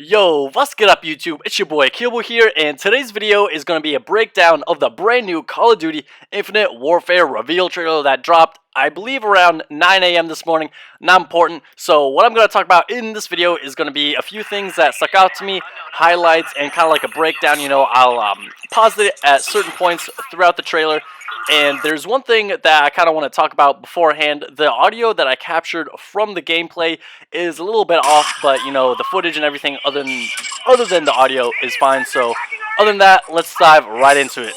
Yo, what's good up YouTube? It's your boy KilBu here, and today's video is going to be a breakdown of the brand new Call of Duty Infinite Warfare reveal trailer that dropped, I believe, around 9 a.m. this morning. Not important. So what I'm going to talk about in this video is going to be a few things that stuck out to me, highlights, and kind of like a breakdown. I'll pause it at certain points throughout the trailer. And there's one thing that I kind of want to talk about beforehand. The audio that I captured from the gameplay is a little bit off, but the footage and everything other than the audio is fine. So other than that, let's dive right into it.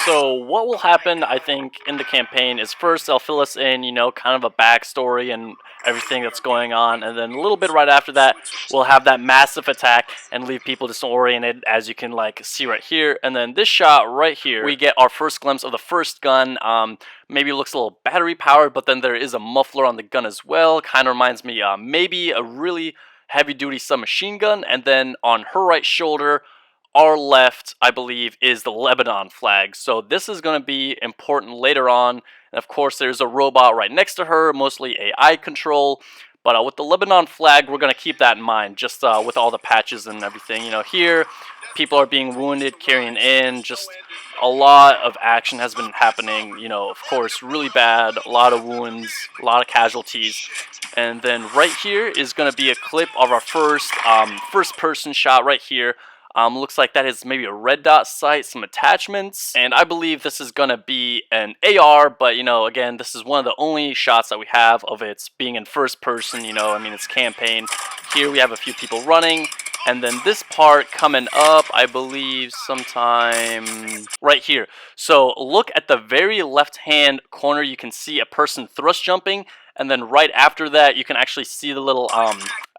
So what will happen, I think, in the campaign is first they'll fill us in, kind of a backstory and everything that's going on, and then a little bit right after that, we'll have that massive attack and leave people disoriented, as you can see right here. And then this shot right here, we get our first glimpse of the first gun. Maybe it looks a little battery powered, but then there is a muffler on the gun as well. Kind of reminds me maybe a really heavy duty submachine gun. And then on her right shoulder, our left, I believe, is the Lebanon flag. So this is going to be important later on. And of course, there's a robot right next to her, mostly AI control. But with the Lebanon flag, we're going to keep that in mind, just with all the patches and everything. Here, people are being wounded, carrying in. Just a lot of action has been happening. Of course, really bad. A lot of wounds, a lot of casualties. And then right here is going to be a clip of our first-person shot right here. Looks like that is maybe a red dot sight, some attachments, and I believe this is gonna be an AR, but again, this is one of the only shots that we have of it being in first person. It's campaign. Here we have a few people running, and then this part coming up, I believe, sometime right here. So look at the very left-hand corner. You can see a person thrust jumping, and then right after that, you can actually see the little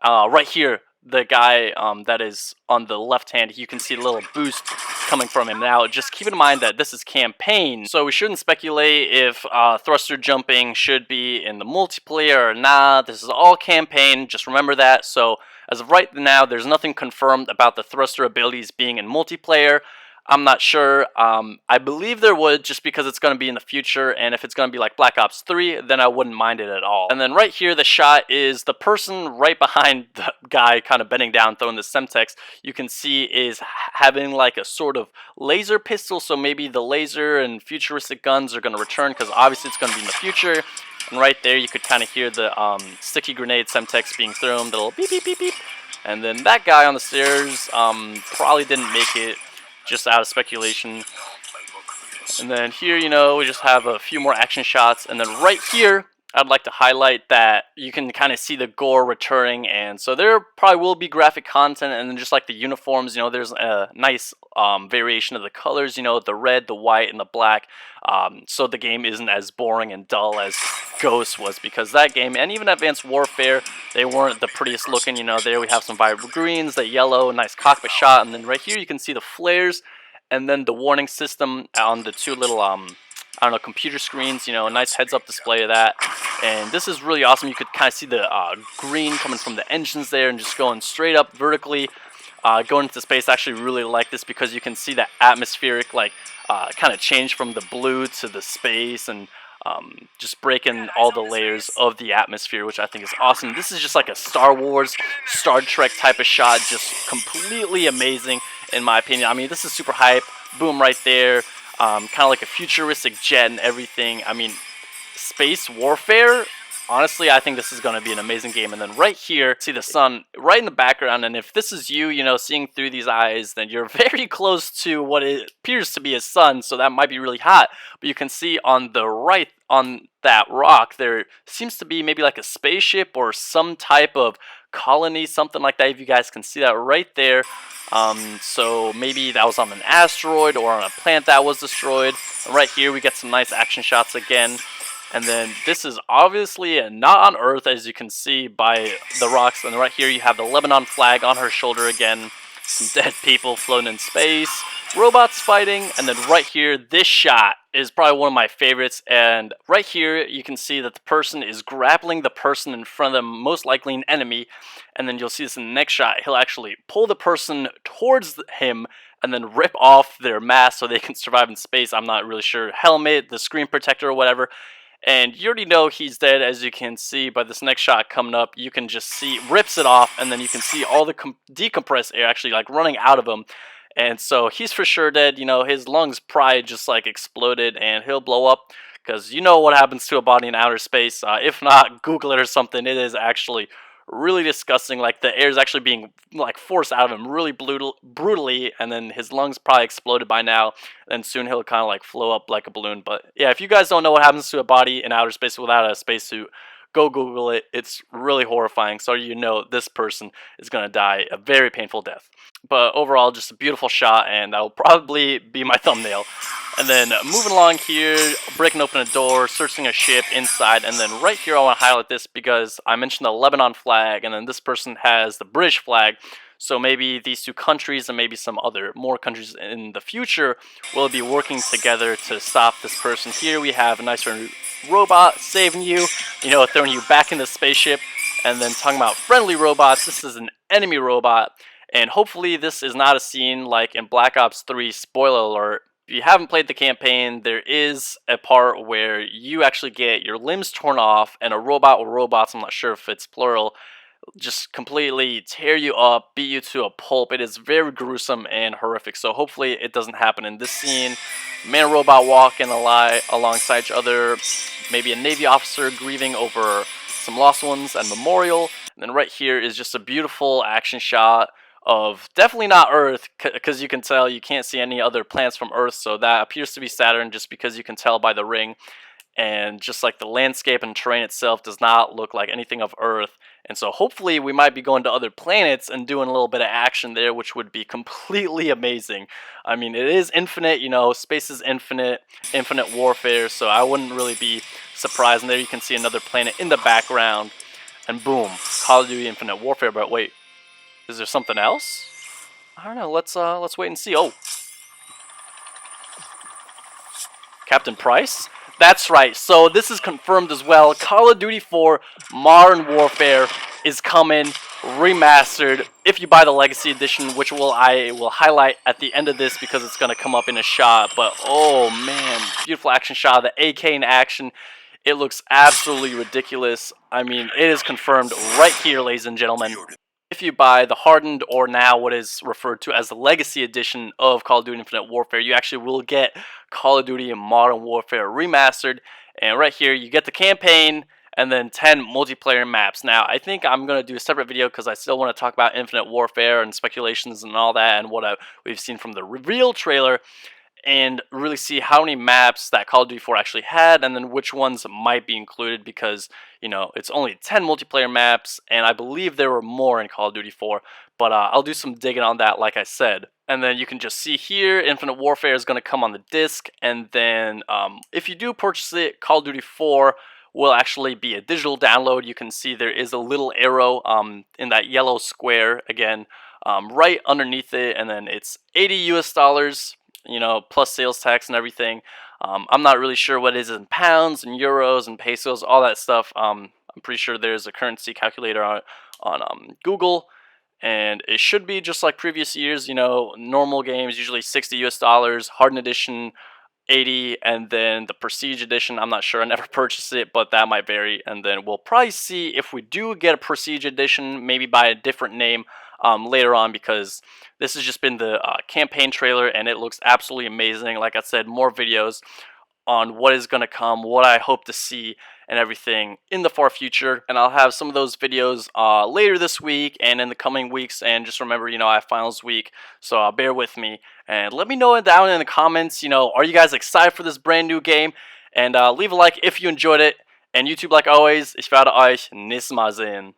right here. The guy that is on the left hand, you can see a little boost coming from him. Now, just keep in mind that this is campaign, so we shouldn't speculate if thruster jumping should be in the multiplayer or not. This is all campaign, just remember that. So as of right now, there's nothing confirmed about the thruster abilities being in multiplayer. I'm not sure. I believe there would, just because it's going to be in the future, and if it's going to be like Black Ops 3, then I wouldn't mind it at all. And then right here, the shot is the person right behind the guy kind of bending down, throwing the Semtex, you can see is having like a sort of laser pistol, so maybe the laser and futuristic guns are going to return, because obviously it's going to be in the future. And right there, you could kind of hear the sticky grenade Semtex being thrown, the little beep, beep, beep, beep. And then that guy on the stairs probably didn't make it, just out of speculation. And then here, we just have a few more action shots. And then right here, I'd like to highlight that you can kind of see the gore returning. And so there probably will be graphic content. And then just like the uniforms, there's a nice variation of the colors, the red, the white, and the black. So the game isn't as boring and dull as Ghost was, because that game, and even Advanced Warfare, they weren't the prettiest looking. There we have some vibrant greens, the yellow, nice cockpit shot, and then right here you can see the flares, and then the warning system on the two little computer screens. A nice heads-up display of that. And this is really awesome. You could kind of see the green coming from the engines there and just going straight up vertically. Going into space, I actually really like this, because you can see that atmospheric kind of change from the blue to the space, and just breaking all the layers of the atmosphere, which I think is awesome. This is just like a Star Wars, Star Trek type of shot, just completely amazing in my opinion. This is super hype. Boom right there. Kind of like a futuristic jet and everything. Space warfare. Honestly, I think this is going to be an amazing game. And then right here, see the sun right in the background. And if this is you, seeing through these eyes, then you're very close to what it appears to be a sun. So that might be really hot. But you can see on the right, on that rock, there seems to be maybe like a spaceship or some type of colony, something like that. If you guys can see that right there. So maybe that was on an asteroid or on a planet that was destroyed. And right here, we get some nice action shots again. And then this is obviously not on Earth, as you can see by the rocks. And right here you have the Lebanon flag on her shoulder again. Some dead people floating in space. Robots fighting. And then right here, this shot is probably one of my favorites. And right here, you can see that the person is grappling the person in front of them, most likely an enemy. And then you'll see this in the next shot. He'll actually pull the person towards him and then rip off their mask so they can survive in space. I'm not really sure. Helmet, the screen protector or whatever. And you already know he's dead, as you can see by this next shot coming up. You can just see, rips it off, and then you can see all the decompressed air actually like running out of him. And so he's for sure dead. You know, his lungs probably just like exploded, and he'll blow up. Because you know what happens to a body in outer space. If not, Google it or something. It is actually really disgusting. Like, the air is actually being like forced out of him really brutally, and then his lungs probably exploded by now, and soon he'll kind of like flow up like a balloon. But yeah, if you guys don't know what happens to a body in outer space without a spacesuit, go Google it. It's really horrifying. So you know this person is gonna die a very painful death. But overall, just a beautiful shot, and that'll probably be my thumbnail. And then moving along here, breaking open a door, searching a ship inside, and then right here I want to highlight this because I mentioned the Lebanon flag, and then this person has the British flag. So maybe these two countries and maybe some other more countries in the future will be working together to stop this person. Here we have a nice robot saving you, you know, throwing you back in the spaceship. And then talking about friendly robots, this is an enemy robot. And hopefully this is not a scene like in Black Ops 3, spoiler alert. If you haven't played the campaign, there is a part where you actually get your limbs torn off and a robot or robots, I'm not sure if it's plural, just completely tear you up, beat you to a pulp. It is very gruesome and horrific, so hopefully it doesn't happen in this scene. Man and robot walking alongside each other, maybe a Navy officer grieving over some lost ones and memorial. And then right here is just a beautiful action shot of definitely not Earth, because you can tell you can't see any other planets from Earth, so that appears to be Saturn just because you can tell by the ring. And just like the landscape and terrain itself does not look like anything of Earth. And so hopefully we might be going to other planets and doing a little bit of action there, which would be completely amazing. I mean, it is infinite, you know, space is infinite warfare, so I wouldn't really be surprised. And there you can see another planet in the background, and boom, Call of Duty Infinite Warfare. But wait, is there something else? I don't know. Let's wait and see. Oh, Captain Price? That's right. So this is confirmed as well. Call of Duty 4 Modern Warfare is coming remastered. If you buy the Legacy Edition, which I will highlight at the end of this because it's going to come up in a shot. But oh man, beautiful action shot of the AK in action. It looks absolutely ridiculous. I mean, it is confirmed right here, ladies and gentlemen. If you buy the hardened, or now what is referred to as the Legacy Edition of Call of Duty Infinite Warfare, you actually will get Call of Duty Modern Warfare Remastered. And right here, you get the campaign and then 10 multiplayer maps. Now, I think I'm going to do a separate video because I still want to talk about Infinite Warfare and speculations and all that and what we've seen from the reveal trailer, and really see how many maps that Call of Duty 4 actually had, and then which ones might be included, because, you know, it's only 10 multiplayer maps, and I believe there were more in Call of Duty 4, but I'll do some digging on that, like I said. And then you can just see here, Infinite Warfare is going to come on the disc, and then if you do purchase it, Call of Duty 4 will actually be a digital download. You can see there is a little arrow in that yellow square, again, right underneath it, and then it's $80 US, you know, plus sales tax and everything. I'm not really sure what it is in pounds and euros and pesos, all that stuff. I'm pretty sure there's a currency calculator on Google, and it should be just like previous years. You know, normal games usually $60 US, hardened edition 80, and then the Prestige edition, I'm not sure, I never purchased it, but that might vary. And then we'll probably see if we do get a Prestige edition, maybe by a different name later on, because this has just been the campaign trailer, and it looks absolutely amazing. Like I said, more videos on what is going to come, what I hope to see, and everything in the far future. And I'll have some of those videos later this week and in the coming weeks. And just remember, you know, I have finals week, so bear with me. And let me know down in the comments, you know, are you guys excited for this brand new game? And leave a like if you enjoyed it. And YouTube, like always, ich werde euch nächstes Mal sehen.